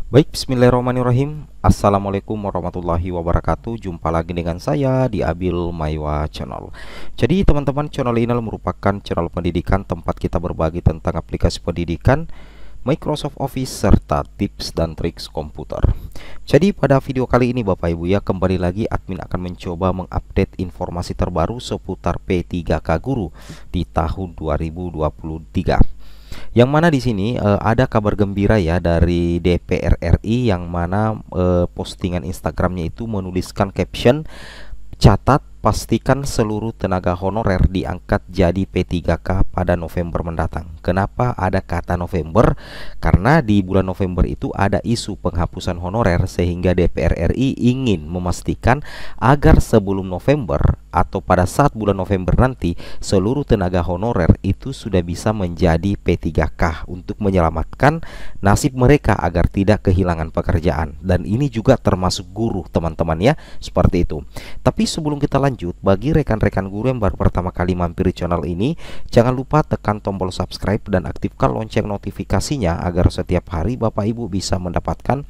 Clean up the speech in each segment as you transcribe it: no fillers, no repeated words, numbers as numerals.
Baik, bismillahirrahmanirrahim. Assalamualaikum warahmatullahi wabarakatuh. Jumpa lagi dengan saya di Abil Maiwa Channel. Jadi teman-teman, channel ini merupakan channel pendidikan tempat kita berbagi tentang aplikasi pendidikan, Microsoft Office, serta tips dan triks komputer. Jadi pada video kali ini Bapak Ibu ya, kembali lagi admin akan mencoba mengupdate informasi terbaru seputar P3K Guru di tahun 2023. Yang mana di sini ada kabar gembira ya dari DPR RI, yang mana postingan Instagramnya itu menuliskan caption, "Catat, pastikan seluruh tenaga honorer diangkat jadi P3K pada November mendatang." Kenapa ada kata November? Karena di bulan November itu ada isu penghapusan honorer, sehingga DPR RI ingin memastikan agar sebelum November atau pada saat bulan November nanti seluruh tenaga honorer itu sudah bisa menjadi P3K untuk menyelamatkan nasib mereka agar tidak kehilangan pekerjaan. Dan ini juga termasuk guru teman-teman ya, seperti itu. Tapi sebelum kita lanjut, bagi rekan-rekan guru yang baru pertama kali mampir di channel ini, jangan lupa tekan tombol subscribe dan aktifkan lonceng notifikasinya agar setiap hari Bapak Ibu bisa mendapatkan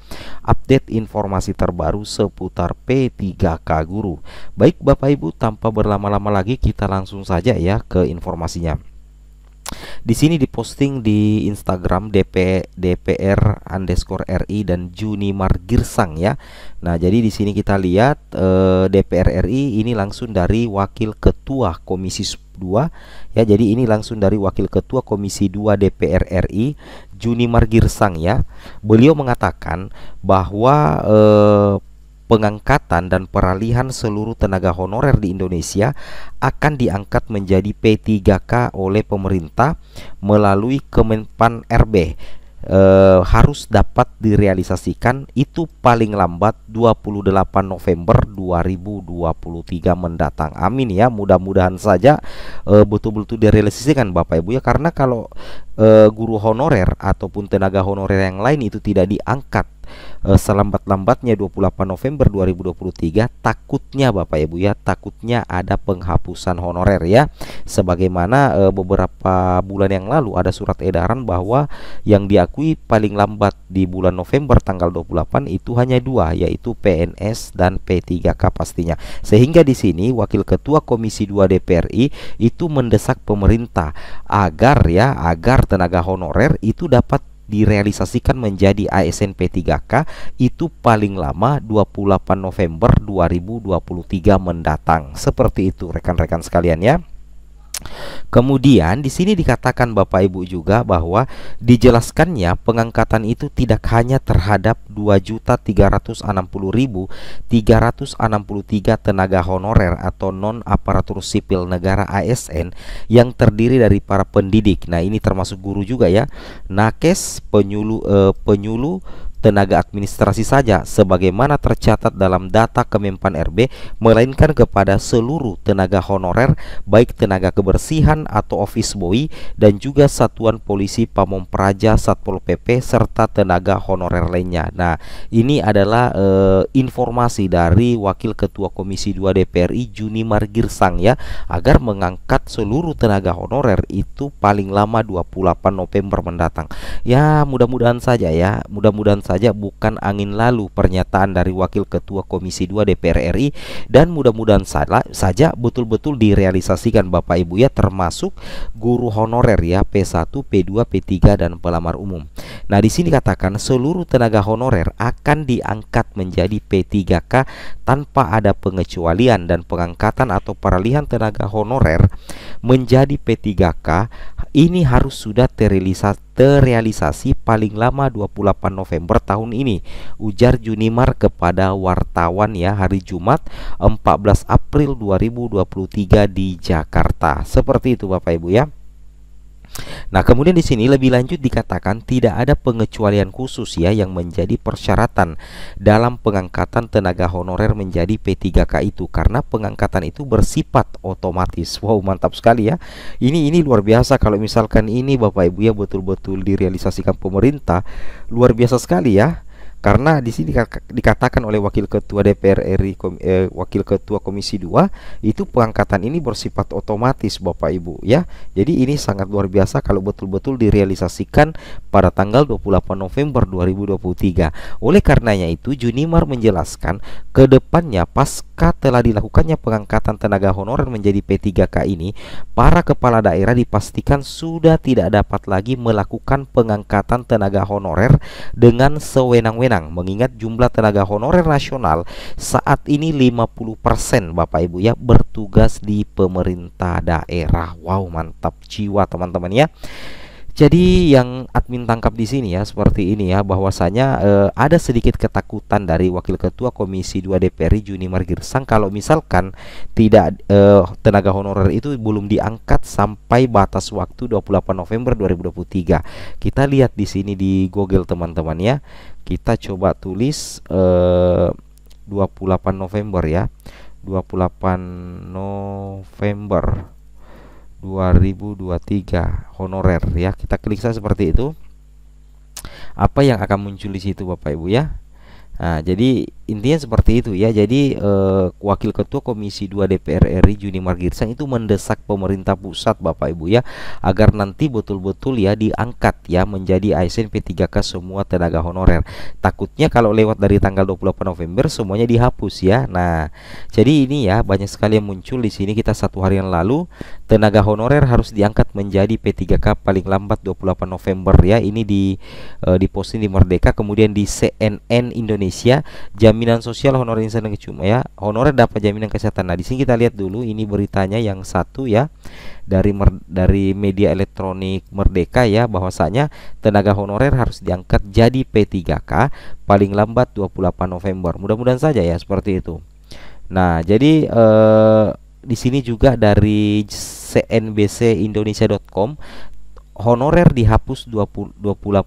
update informasi terbaru seputar P3K Guru. Baik Bapak Ibu, tanpa berlama-lama lagi kita langsung saja ya ke informasinya. Di sini diposting di Instagram DPR_RI dan Junimar Girsang ya. Nah, jadi di sini kita lihat DPR RI ini langsung dari Wakil Ketua Komisi 2 ya. Jadi ini langsung dari Wakil Ketua Komisi 2 DPR RI, Junimar Girsang ya. Beliau mengatakan bahwa pengangkatan dan peralihan seluruh tenaga honorer di Indonesia akan diangkat menjadi P3K oleh pemerintah melalui Kemenpan RB. Harus dapat direalisasikan itu paling lambat 28 November 2023 mendatang. Amin ya, mudah-mudahan saja betul-betul direalisasikan Bapak Ibu ya. Karena kalau guru honorer ataupun tenaga honorer yang lain itu tidak diangkat selambat-lambatnya 28 November 2023, takutnya Bapak Ibu ya, takutnya ada penghapusan honorer ya. Sebagaimana beberapa bulan yang lalu ada surat edaran bahwa yang diakui paling lambat di bulan November tanggal 28 itu hanya dua, yaitu PNS dan P3K pastinya. Sehingga di sini Wakil Ketua Komisi 2 DPRI itu mendesak pemerintah agar tenaga honorer itu dapat direalisasikan menjadi ASN P3K itu paling lama 28 November 2023 mendatang. Seperti itu rekan-rekan sekalian ya. Kemudian di sini dikatakan Bapak Ibu juga bahwa dijelaskannya pengangkatan itu tidak hanya terhadap 2.360.363 tenaga honorer atau non aparatur sipil negara ASN yang terdiri dari para pendidik. Nah, ini termasuk guru juga ya. Nakes, penyuluh tenaga administrasi saja sebagaimana tercatat dalam data Kemenpan RB, melainkan kepada seluruh tenaga honorer baik tenaga kebersihan atau office boy dan juga satuan polisi, pamong praja, satpol pp serta tenaga honorer lainnya. Nah, ini adalah informasi dari Wakil Ketua Komisi 2 DPRI Junimar Girsang ya, agar mengangkat seluruh tenaga honorer itu paling lama 28 November mendatang. Ya, mudah-mudahan saja ya, mudah-mudahan saja bukan angin lalu pernyataan dari Wakil Ketua Komisi 2 DPR RI, dan mudah-mudahan saja betul-betul direalisasikan Bapak Ibu ya, termasuk guru honorer ya, P1, P2, P3 dan pelamar umum. Nah, di sini katakan seluruh tenaga honorer akan diangkat menjadi P3K tanpa ada pengecualian, dan pengangkatan atau peralihan tenaga honorer menjadi P3K ini harus sudah terrealisasi paling lama 28 November tahun ini, ujar Junimar kepada wartawan ya hari Jumat 14 April 2023 di Jakarta. Seperti itu Bapak Ibu ya. Nah, kemudian di sini lebih lanjut dikatakan tidak ada pengecualian khusus ya yang menjadi persyaratan dalam pengangkatan tenaga honorer menjadi P3K itu, karena pengangkatan itu bersifat otomatis. Wow, mantap sekali ya. Ini luar biasa kalau misalkan ini Bapak Ibu ya betul-betul direalisasikan pemerintah. Luar biasa sekali ya. Karena di sini dikatakan oleh Wakil Ketua DPR RI, Wakil Ketua Komisi 2, itu pengangkatan ini bersifat otomatis Bapak Ibu ya. Jadi ini sangat luar biasa kalau betul-betul direalisasikan pada tanggal 28 November 2023. Oleh karenanya itu Junimar menjelaskan ke depannya pasca telah dilakukannya pengangkatan tenaga honorer menjadi P3K ini, para kepala daerah dipastikan sudah tidak dapat lagi melakukan pengangkatan tenaga honorer dengan sewenang-wenang, mengingat jumlah tenaga honorer nasional saat ini 50% Bapak Ibu ya bertugas di pemerintah daerah. Wow, mantap jiwa teman-teman ya. Jadi yang admin tangkap di sini ya seperti ini ya, bahwasanya ada sedikit ketakutan dari Wakil Ketua Komisi 2 DPR Junimar Girsang kalau misalkan tidak tenaga honorer itu belum diangkat sampai batas waktu 28 November 2023. Kita lihat di sini di Google teman-teman ya. Kita coba tulis 28 November ya. 28 November 2023 honorer ya. Kita klik saja seperti itu. Apa yang akan muncul di situ Bapak Ibu ya? Nah, jadi intinya seperti itu ya. Jadi Wakil Ketua Komisi 2 DPR RI Junimar Girsang itu mendesak pemerintah pusat Bapak Ibu ya, agar nanti betul-betul ya diangkat ya menjadi ASN P3K semua tenaga honorer. Takutnya kalau lewat dari tanggal 28 November semuanya dihapus ya. Nah, jadi ini ya banyak sekali yang muncul di sini. Kita 1 hari yang lalu tenaga honorer harus diangkat menjadi P3K paling lambat 28 November ya. Ini di posting di Merdeka, kemudian di CNN Indonesia, jaminan sosial honorer insan dan cuma ya, honorer dapat jaminan kesehatan. Nah, di sini kita lihat dulu ini beritanya yang satu ya, dari media elektronik Merdeka ya, bahwasanya tenaga honorer harus diangkat jadi P3K paling lambat 28 November. Mudah-mudahan saja ya seperti itu. Nah, jadi di sini juga dari cnbcindonesia.com, honorer dihapus 28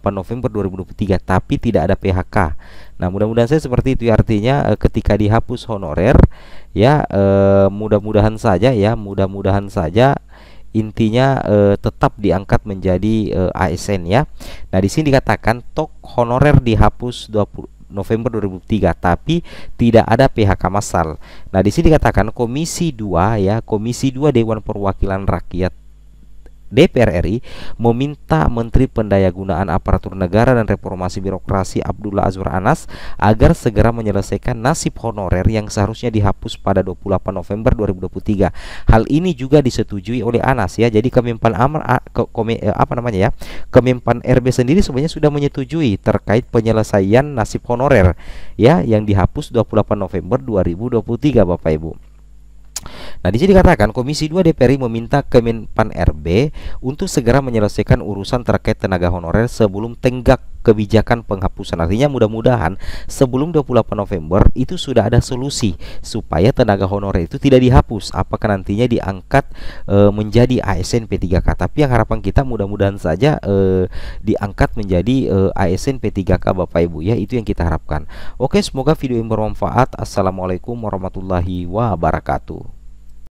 November 2023 tapi tidak ada PHK. Nah, mudah-mudahan saya seperti itu ya, artinya ketika dihapus honorer ya, mudah-mudahan saja ya, mudah-mudahan saja intinya tetap diangkat menjadi ASN ya. Nah, di sini dikatakan tok honorer dihapus 20 November 2003 tapi tidak ada PHK massal. Nah, di sini dikatakan Komisi 2 ya, Komisi 2 Dewan Perwakilan Rakyat DPR RI meminta Menteri Pendayagunaan Aparatur Negara dan Reformasi Birokrasi Abdullah Azwar Anas agar segera menyelesaikan nasib honorer yang seharusnya dihapus pada 28 November 2023. Hal ini juga disetujui oleh Anas ya. Jadi Kemenpan Kemenpan RB sendiri sebenarnya sudah menyetujui terkait penyelesaian nasib honorer ya yang dihapus 28 November 2023 Bapak Ibu. Nah, di sini dikatakan Komisi 2 DPR meminta Kemenpan RB untuk segera menyelesaikan urusan terkait tenaga honorer sebelum tenggat kebijakan penghapusan. Artinya mudah-mudahan sebelum 28 November itu sudah ada solusi supaya tenaga honorer itu tidak dihapus. Apakah nantinya diangkat menjadi ASN P3K? Tapi yang harapan kita mudah-mudahan saja diangkat menjadi ASN P3K Bapak Ibu ya. Itu yang kita harapkan. Oke, semoga video ini bermanfaat. Assalamualaikum warahmatullahi wabarakatuh.